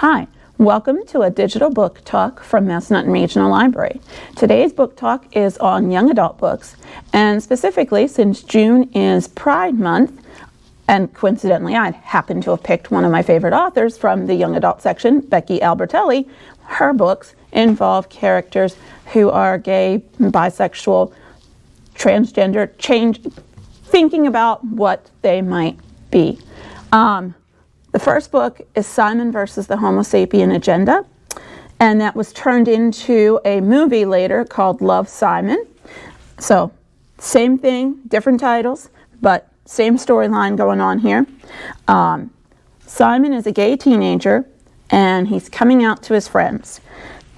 Hi, welcome to a digital book talk from Massanutten Regional Library. Today's book talk is on young adult books, and specifically since June is Pride Month, and coincidentally I happen to have picked one of my favorite authors from the young adult section, Becky Albertelli. Her books involve characters who are gay, bisexual, transgender, thinking about what they might be. The first book is Simon versus the Homo Sapien Agenda, and that was turned into a movie later called Love, Simon. So, same thing, different titles, but same storyline going on here. Simon is a gay teenager, and he's coming out to his friends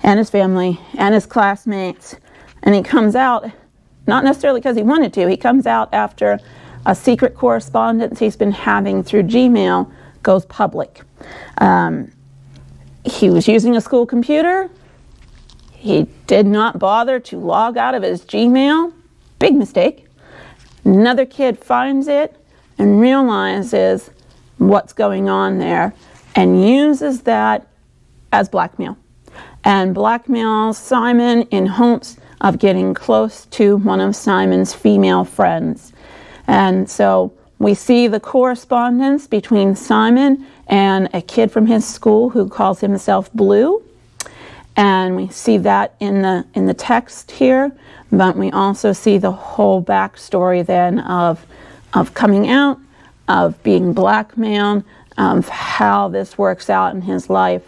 and his family and his classmates, and he comes out, not necessarily because he wanted to, he comes out after a secret correspondence he's been having through Gmail goes public. He was using a school computer. He did not bother to log out of his Gmail. Big mistake. Another kid finds it and realizes what's going on there and uses that as blackmail. And blackmails Simon in hopes of getting close to one of Simon's female friends. And so we see the correspondence between Simon and a kid from his school who calls himself Blue. And we see that in the text here, but we also see the whole backstory then of coming out, of being blackmailed, of how this works out in his life.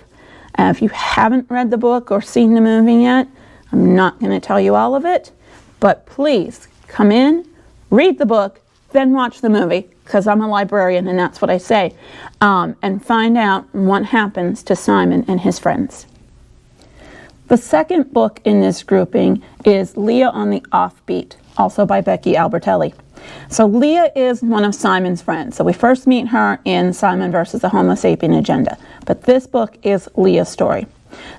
And if you haven't read the book or seen the movie yet, I'm not going to tell you all of it, but please come in, read the book, then watch the movie, because I'm a librarian and that's what I say, and find out what happens to Simon and his friends. The second book in this grouping is Leah on the Offbeat, also by Becky Albertelli. So Leah is one of Simon's friends. So we first meet her in Simon versus the Homo Sapien Agenda, but this book is Leah's story.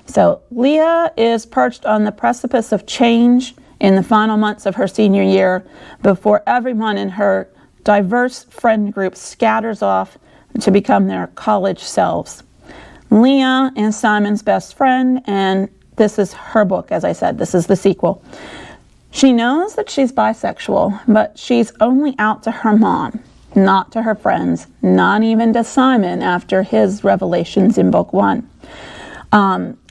So Leah is perched on the precipice of change in the final months of her senior year before everyone in her diverse friend group scatters off to become their college selves. Leah is Simon's best friend, and this is her book, as I said. This is the sequel. She knows that she's bisexual, but she's only out to her mom, not to her friends, not even to Simon after his revelations in book 1.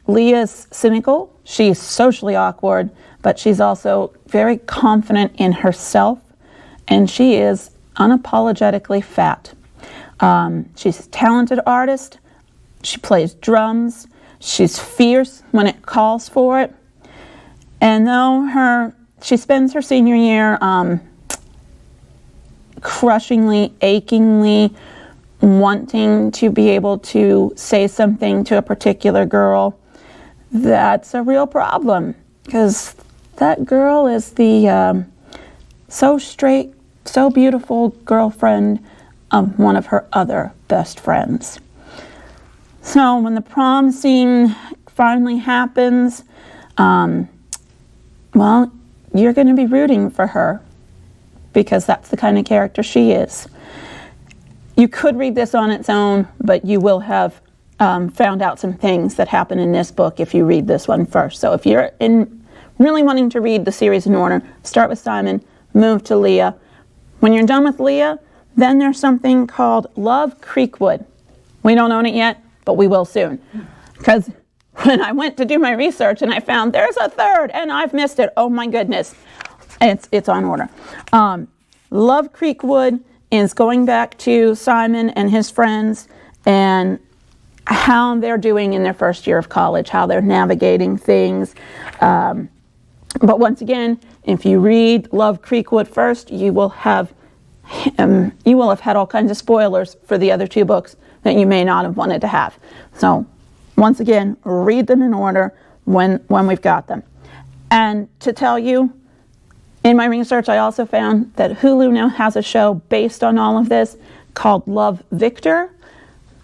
Leah's cynical, she's socially awkward, but she's also very confident in herself, and she is unapologetically fat. She's a talented artist. She plays drums. She's fierce when it calls for it. And though she spends her senior year crushingly, achingly wanting to be able to say something to a particular girl, that's a real problem, because that girl is the so straight, so beautiful girlfriend of one of her other best friends. So when the prom scene finally happens, well, you're going to be rooting for her, because that's the kind of character she is. You could read this on its own, but you will have found out some things that happen in this book if you read this one first. So if you're really wanting to read the series in order, start with Simon, move to Leah. When you're done with Leah, then there's something called Love Creekwood. We don't own it yet, but we will soon. Because when I went to do my research and I found there's a third and I've missed it, oh my goodness, it's on order. Love Creekwood is going back to Simon and his friends and how they're doing in their first year of college, how they're navigating things. But once again, if you read Love Creekwood first, you will have had all kinds of spoilers for the other two books that you may not have wanted to have. So once again, read them in order when we've got them. And to tell you, in my research, I also found that Hulu now has a show based on all of this called Love, Victor.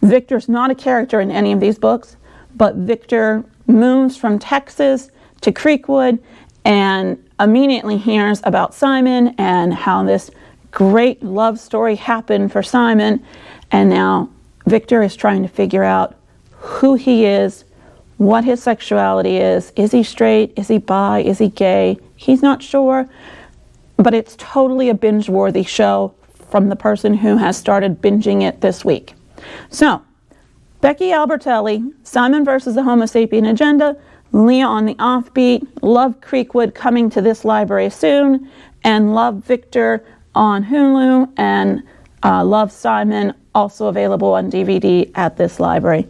Victor's not a character in any of these books, but Victor moves from Texas to Creekwood and immediately hears about Simon and how this great love story happened for Simon. And now Victor is trying to figure out who he is, what his sexuality is. Is he straight? Is he bi? Is he gay? He's not sure, but it's totally a binge-worthy show from the person who has started binging it this week. So, Becky Albertelli, Simon versus the Homo Sapien Agenda, Leah on the Offbeat, Love Creekwood coming to this library soon, and Love Victor on Hulu, and Love Simon also available on DVD at this library.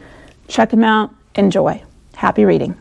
Check them out. Enjoy. Happy reading.